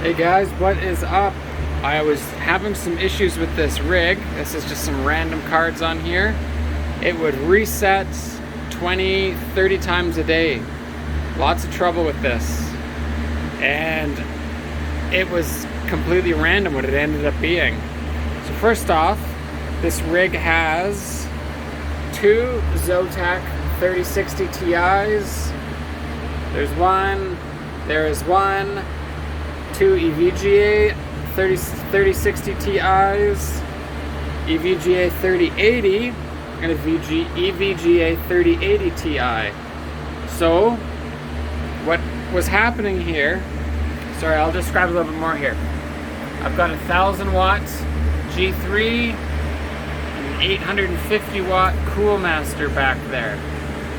Hey guys, what is up? I was having some issues with this rig. This is just some random cards on here. It would reset 20, 30 times a day. Lots of trouble with this. And it was completely random what it ended up being. So first off, this rig has two Zotac 3060 Ti's. There is one, two EVGA 3060 Ti's, EVGA 3080, and a EVGA 3080 Ti. So, what was happening here, sorry, I'll describe a little bit more here. I've got a 1000 watt G3 and an 850 watt Coolmaster back there.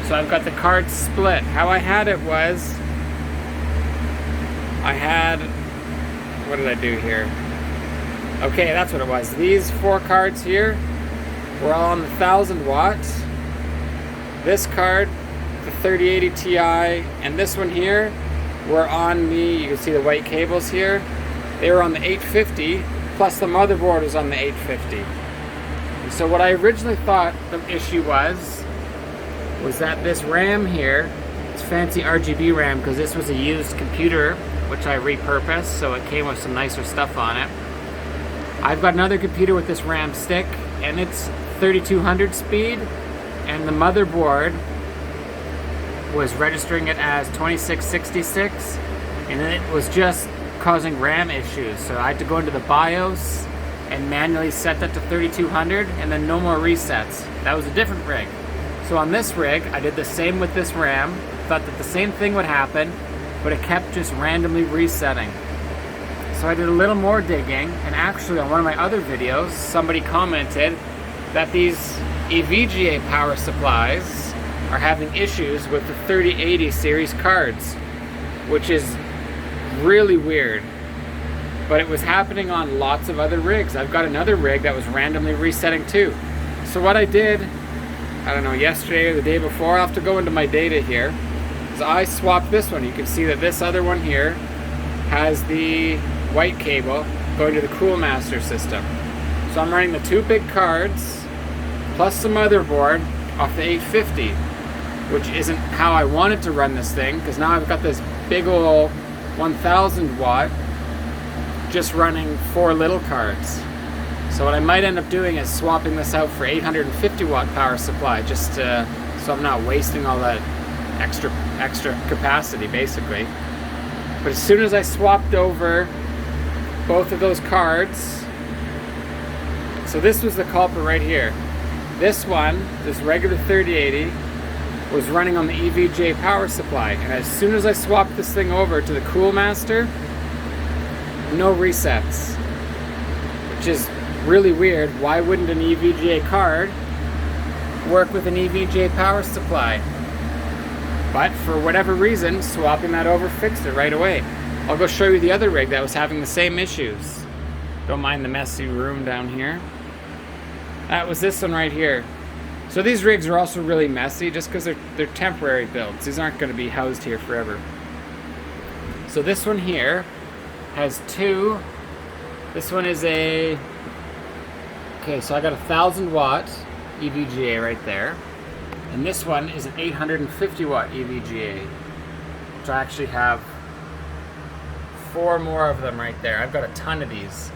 So I've got the cards split. How I had it was, what did I do here? Okay, that's what it was. These four cards here were all on the 1000 watts. This card, the 3080 Ti, and this one here were on the, you can see the white cables here, they were on the 850, plus the motherboard was on the 850. And so what I originally thought the issue was that this RAM here, it's fancy RGB RAM because this was a used computer which I repurposed, so it came with some nicer stuff on it. I've got another computer with this RAM stick, and it's 3200 speed, and the motherboard was registering it as 2666, and then it was just causing RAM issues. So I had to go into the BIOS and manually set that to 3200, and then no more resets. That was a different rig. So on this rig, I did the same with this RAM, thought that the same thing would happen, but it kept just randomly resetting. So I did a little more digging, and actually on one of my other videos, somebody commented that these EVGA power supplies are having issues with the 3080 series cards, which is really weird. But it was happening on lots of other rigs. I've got another rig that was randomly resetting too. So what I did, I don't know, yesterday or the day before, I'll have to go into my data here, is I swapped this one. You can see that this other one here has the white cable going to the Coolmaster system. So I'm running the two big cards plus the motherboard off the 850, which isn't how I wanted to run this thing, because now I've got this big ol' 1000 watt just running four little cards. So what I might end up doing is swapping this out for 850 watt power supply, just to, so I'm not wasting all that extra capacity basically. But as soon as I swapped over both of those cards, so this was the culprit right here. This one, this regular 3080, was running on the EVGA power supply, and as soon as I swapped this thing over to the Coolmaster, no resets, which is really weird. Why wouldn't an EVGA card work with an EVGA power supply? But for whatever reason, swapping that over fixed it right away. I'll go show you the other rig that was having the same issues. Don't mind the messy room down here. That was this one right here. So these rigs are also really messy just because they're temporary builds. These aren't going to be housed here forever. So this one here has two. This one is a, okay, so I got a 1000 watt EVGA right there. And this one is an 850 watt EVGA, which I actually have four more of them right there. I've got a ton of these.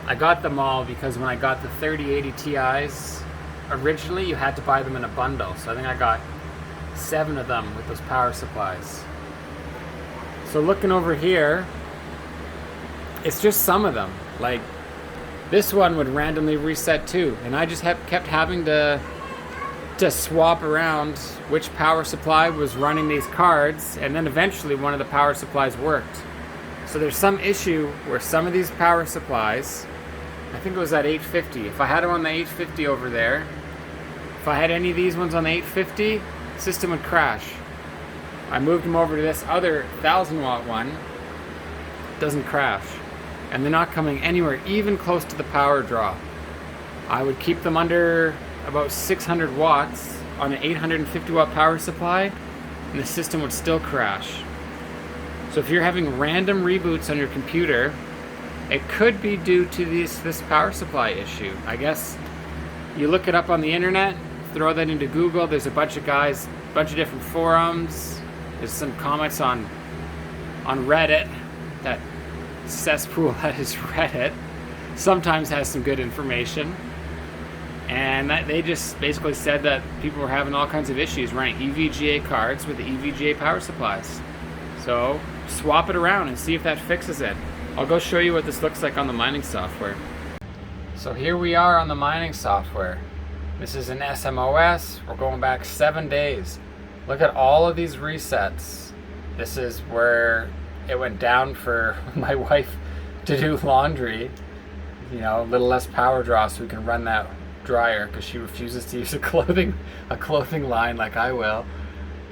I got them all because when I got the 3080 Ti's, originally you had to buy them in a bundle. So I think I got 7 of them with those power supplies. So looking over here, it's just some of them. Like this one would randomly reset too, and I just kept having to swap around which power supply was running these cards, and then eventually one of the power supplies worked. So there's some issue where some of these power supplies, I think it was at 850, if I had them on the 850 over there, if I had any of these ones on the 850, the system would crash. I moved them over to this other 1000 watt one, doesn't crash, and they're not coming anywhere even close to the power draw. I would keep them under about 600 watts on an 850 watt power supply, and the system would still crash. So if you're having random reboots on your computer, it could be due to this power supply issue. I guess you look it up on the internet, throw that into Google. There's a bunch of guys, a bunch of different forums. There's some comments on Reddit. That cesspool that is Reddit sometimes has some good information. And they just basically said that people were having all kinds of issues running EVGA cards with the EVGA power supplies. So swap it around and see if that fixes it. I'll go show you what this looks like on the mining software. So here we are on the mining software. This is an SMOS. We're going back 7 days. Look at all of these resets. This is where it went down for my wife to do laundry. You know, a little less power draw so we can run that dryer, because she refuses to use a clothing line like I will.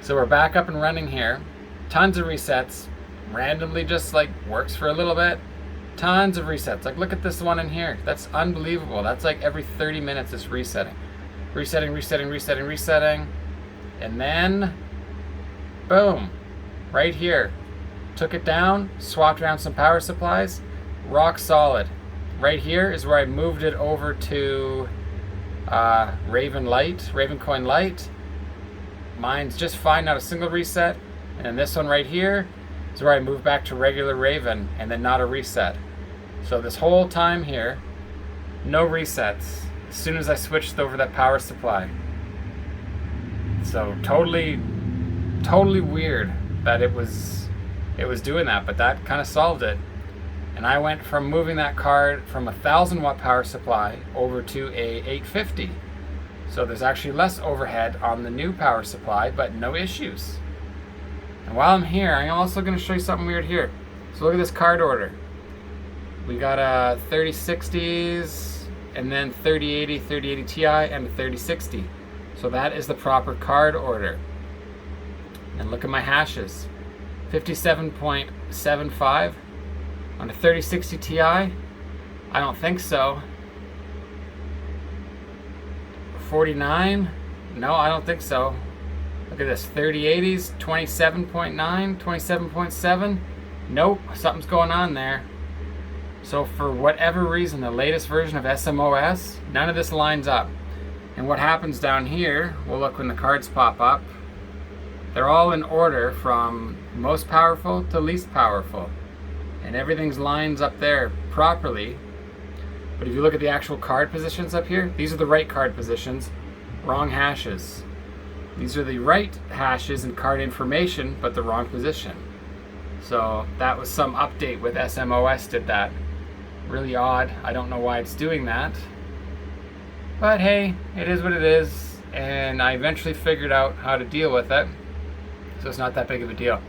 So we're back up and running here. Tons of resets. Randomly just like works for a little bit. Tons of resets. Like look at this one in here. That's unbelievable. That's like every 30 minutes it's resetting. Resetting. And then boom. Right here. Took it down, swapped around some power supplies. Rock solid. Right here is where I moved it over to Raven Coin Light. Mine's just fine, not a single reset. And then this one right here is where I moved back to regular Raven and then not a reset. So this whole time here, no resets as soon as I switched over that power supply. So totally weird that it was doing that, but that kind of solved it. And I went from moving that card from a 1,000 watt power supply over to a 850. So there's actually less overhead on the new power supply, but no issues. And while I'm here, I'm also going to show you something weird here. So look at this card order. We got a 3060s, and then 3080, 3080 Ti, and a 3060. So that is the proper card order. And look at my hashes. 57.75 on a 3060 Ti. I don't think so. 49? No, I don't think so. Look at this, 3080s, 27.9, 27.7. Nope, something's going on there. So for whatever reason, the latest version of SMOS, none of this lines up. And what happens down here, well look when the cards pop up, they're all in order from most powerful to least powerful. And everything's lines up there properly. But if you look at the actual card positions up here, these are the right card positions, wrong hashes. These are the right hashes and card information, but the wrong position. So that was some update with SMOS did that. Really odd. I don't know why it's doing that. But hey, it is what it is. And I eventually figured out how to deal with it. So it's not that big of a deal.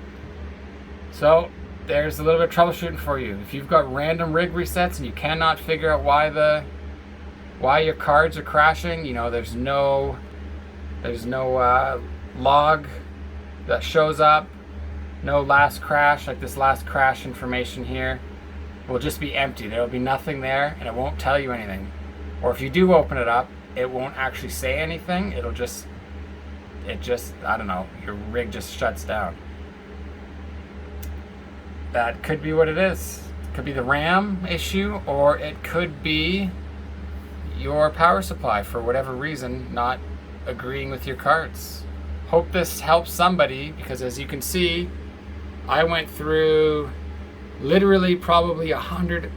So there's a little bit of troubleshooting for you. If you've got random rig resets and you cannot figure out why your cards are crashing, you know, there's no log that shows up, no last crash, like this last crash information here will just be empty. There will be nothing there and it won't tell you anything. Or if you do open it up, it won't actually say anything. It just, I don't know, your rig just shuts down. That could be what it is. It could be the RAM issue, or it could be your power supply for whatever reason not agreeing with your cards. Hope this helps somebody, because as you can see, I went through literally probably 100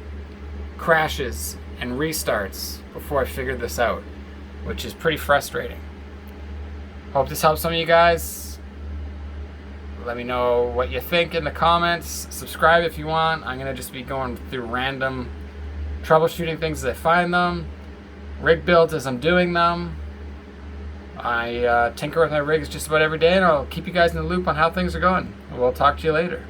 crashes and restarts before I figured this out, which is pretty frustrating. Hope this helps some of you guys. Let me know what you think in the comments. Subscribe if you want. I'm going to just be going through random troubleshooting things as I find them. Rig builds as I'm doing them. I tinker with my rigs just about every day, and I'll keep you guys in the loop on how things are going. We'll talk to you later.